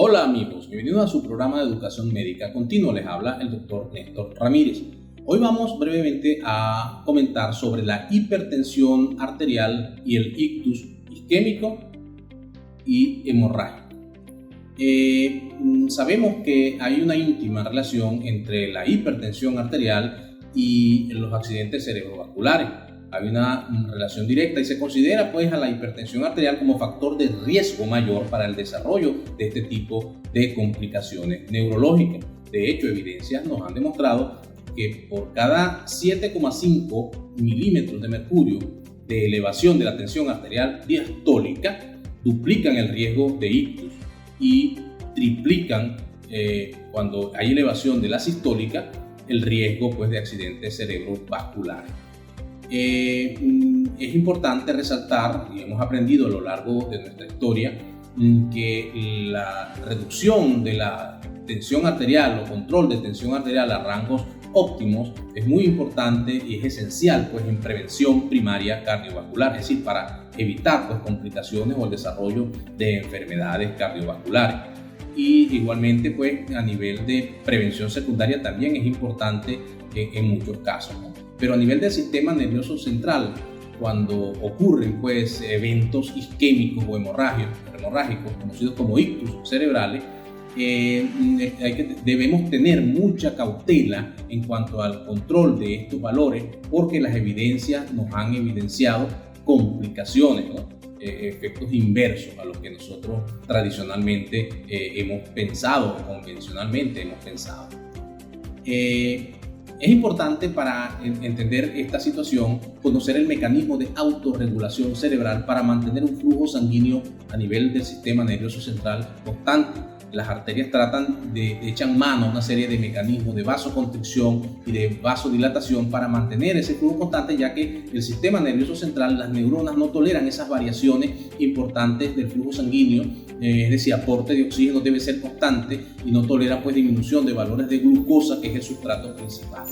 Hola amigos, bienvenidos a su programa de educación médica continuo. Les habla el doctor Néstor Ramírez. Hoy vamos brevemente a comentar sobre la hipertensión arterial y el ictus isquémico y hemorrágico. Sabemos que hay una íntima relación entre la hipertensión arterial y los accidentes cerebrovasculares. Hay una relación directa y se considera pues a la hipertensión arterial como factor de riesgo mayor para el desarrollo de este tipo de complicaciones neurológicas. De hecho, evidencias nos han demostrado que por cada 7,5 milímetros de mercurio de elevación de la tensión arterial diastólica, duplican el riesgo de ictus y triplican cuando hay elevación de la sistólica el riesgo pues, de accidentes cerebrovasculares. Es importante resaltar, y hemos aprendido a lo largo de nuestra historia, que la reducción de la tensión arterial o control de tensión arterial a rangos óptimos es muy importante y es esencial pues, en prevención primaria cardiovascular, es decir, para evitar pues, complicaciones o el desarrollo de enfermedades cardiovasculares. Y igualmente pues, a nivel de prevención secundaria también es importante en muchos casos, ¿no? Pero a nivel del sistema nervioso central, cuando ocurren pues, eventos isquémicos o conocidos como ictus cerebrales, debemos tener mucha cautela en cuanto al control de estos valores, porque las evidencias nos han evidenciado complicaciones, ¿no? Efectos inversos a los que nosotros tradicionalmente hemos pensado o convencionalmente hemos pensado. Es importante para entender esta situación conocer el mecanismo de autorregulación cerebral para mantener un flujo sanguíneo a nivel del sistema nervioso central constante. Las arterias echan mano a una serie de mecanismos de vasoconstricción y de vasodilatación para mantener ese flujo constante, ya que el sistema nervioso central, las neuronas no toleran esas variaciones importantes del flujo sanguíneo, es decir, aporte de oxígeno debe ser constante y no tolera pues disminución de valores de glucosa, que es el sustrato principal.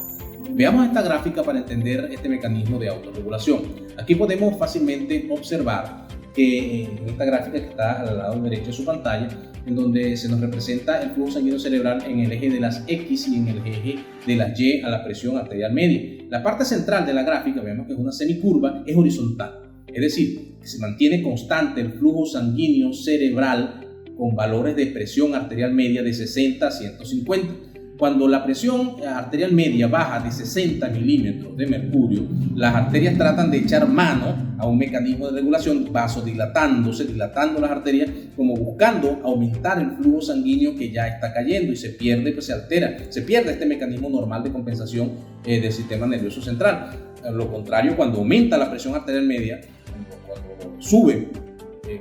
Veamos esta gráfica para entender este mecanismo de autorregulación. Aquí podemos fácilmente observar que en esta gráfica que está al lado derecho de su pantalla, en donde se nos representa el flujo sanguíneo cerebral en el eje de las X y en el eje de las Y a la presión arterial media. La parte central de la gráfica, vemos que es una semicurva, es horizontal, es decir, que se mantiene constante el flujo sanguíneo cerebral con valores de presión arterial media de 60 a 150. Cuando la presión arterial media baja de 60 milímetros de mercurio, las arterias tratan de echar mano a un mecanismo de regulación dilatando las arterias, como buscando aumentar el flujo sanguíneo que ya está cayendo y se pierde este mecanismo normal de compensación del sistema nervioso central. A lo contrario, cuando aumenta la presión arterial media, cuando sube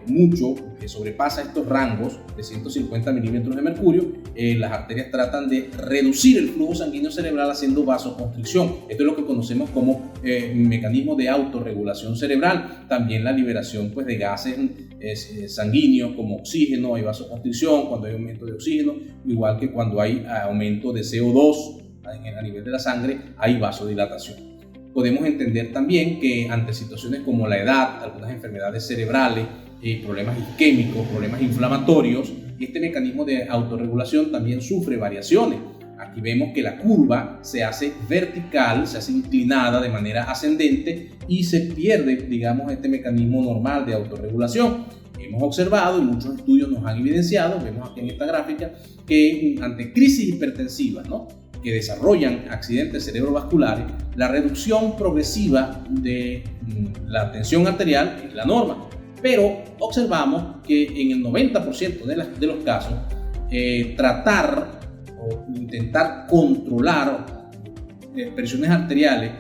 mucho, que sobrepasa estos rangos de 150 milímetros de mercurio, las arterias tratan de reducir el flujo sanguíneo cerebral haciendo vasoconstricción. Esto es lo que conocemos como mecanismo de autorregulación cerebral. También la liberación pues, de gases sanguíneos como oxígeno, hay vasoconstricción cuando hay aumento de oxígeno, igual que cuando hay aumento de CO2 a nivel de la sangre, hay vasodilatación. Podemos entender también que ante situaciones como la edad, algunas enfermedades cerebrales, problemas isquémicos, problemas inflamatorios, este mecanismo de autorregulación también sufre variaciones. Aquí vemos que la curva se hace vertical, se hace inclinada de manera ascendente y se pierde, digamos, este mecanismo normal de autorregulación. Hemos observado y muchos estudios nos han evidenciado, vemos aquí en esta gráfica, que ante crisis hipertensivas, ¿no?, que desarrollan accidentes cerebrovasculares, la reducción progresiva de la tensión arterial es la norma. Pero observamos que en el 90% de los casos, tratar o intentar controlar presiones arteriales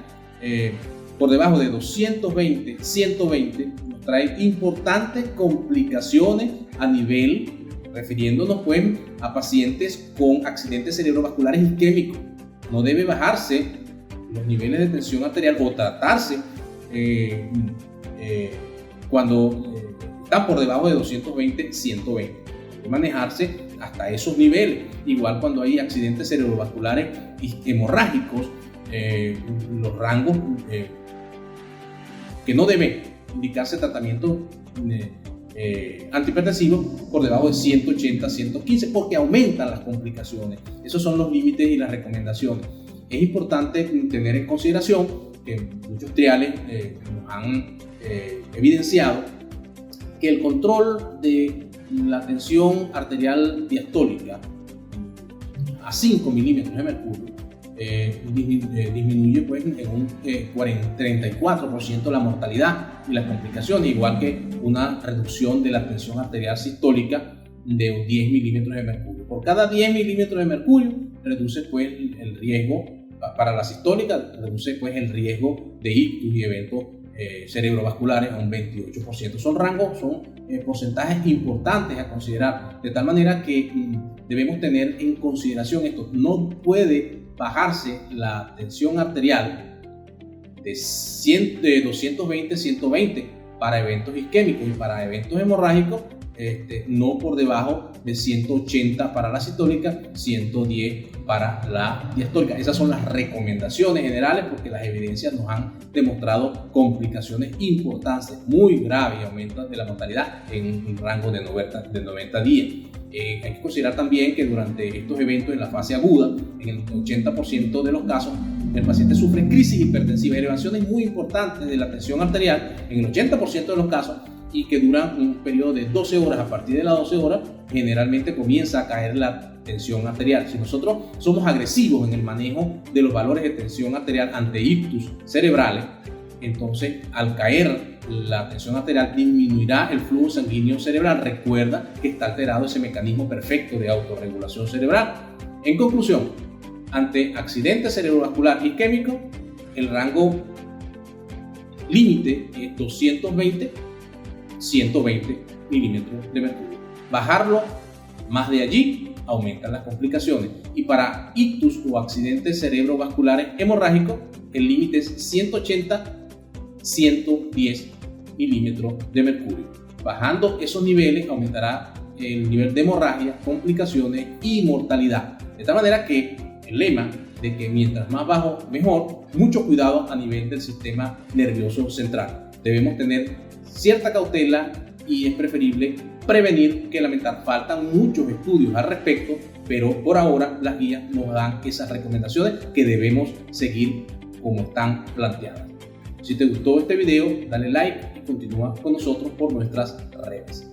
por debajo de 220, 120, nos trae importantes complicaciones a nivel, refiriéndonos pues a pacientes con accidentes cerebrovasculares isquémicos. No debe bajarse los niveles de tensión arterial o tratarse cuando están por debajo de 220, 120. Debe manejarse hasta esos niveles. Igual cuando hay accidentes cerebrovasculares hemorrágicos, los rangos que no debe indicarse tratamiento antihipertensivos por debajo de 180, 115, porque aumentan las complicaciones. Esos son los límites y las recomendaciones. Es importante tener en consideración que muchos triales nos han evidenciado que el control de la tensión arterial diastólica a 5 milímetros de mercurio disminuye pues, en un 34% la mortalidad y las complicaciones, igual que una reducción de la tensión arterial sistólica de 10 milímetros de mercurio. Por cada 10 milímetros de mercurio reduce pues, el riesgo para la sistólica, reduce pues, el riesgo de ictus y eventos cerebrovasculares a un 28%. Son rangos, son porcentajes importantes a considerar, de tal manera que debemos tener en consideración esto. No puede bajarse la tensión arterial de 220, 120 para eventos isquémicos y para eventos hemorrágicos, no por debajo de 180 para la sistólica, 110 para la diastólica. Esas son las recomendaciones generales porque las evidencias nos han demostrado complicaciones importantes, muy graves, y aumentos de la mortalidad en un rango de 90 días. Hay que considerar también que durante estos eventos en la fase aguda, en el 80% de los casos, el paciente sufre crisis hipertensiva, elevaciones muy importantes de la tensión arterial en el 80% de los casos, y que duran un periodo de 12 horas. A partir de las 12 horas generalmente comienza a caer la tensión arterial. Si nosotros somos agresivos en el manejo de los valores de tensión arterial ante ictus cerebrales, entonces al caer la tensión arterial disminuirá el flujo sanguíneo cerebral. Recuerda que está alterado ese mecanismo perfecto de autorregulación cerebral. En conclusión, ante accidente cerebrovascular isquémico, el rango límite es 220, 120 milímetros de mercurio. Bajarlo más de allí aumentan las complicaciones. Y para ictus o accidentes cerebrovasculares hemorrágicos, el límite es 180, 110 milímetros de mercurio. Bajando esos niveles aumentará el nivel de hemorragia, complicaciones y mortalidad. De tal manera que el lema de que mientras más bajo mejor, mucho cuidado a nivel del sistema nervioso central. Debemos tener cierta cautela y es preferible prevenir que lamentar. Faltan muchos estudios al respecto, pero por ahora las guías nos dan esas recomendaciones que debemos seguir como están planteadas. Si te gustó este video, dale like y continúa con nosotros por nuestras redes.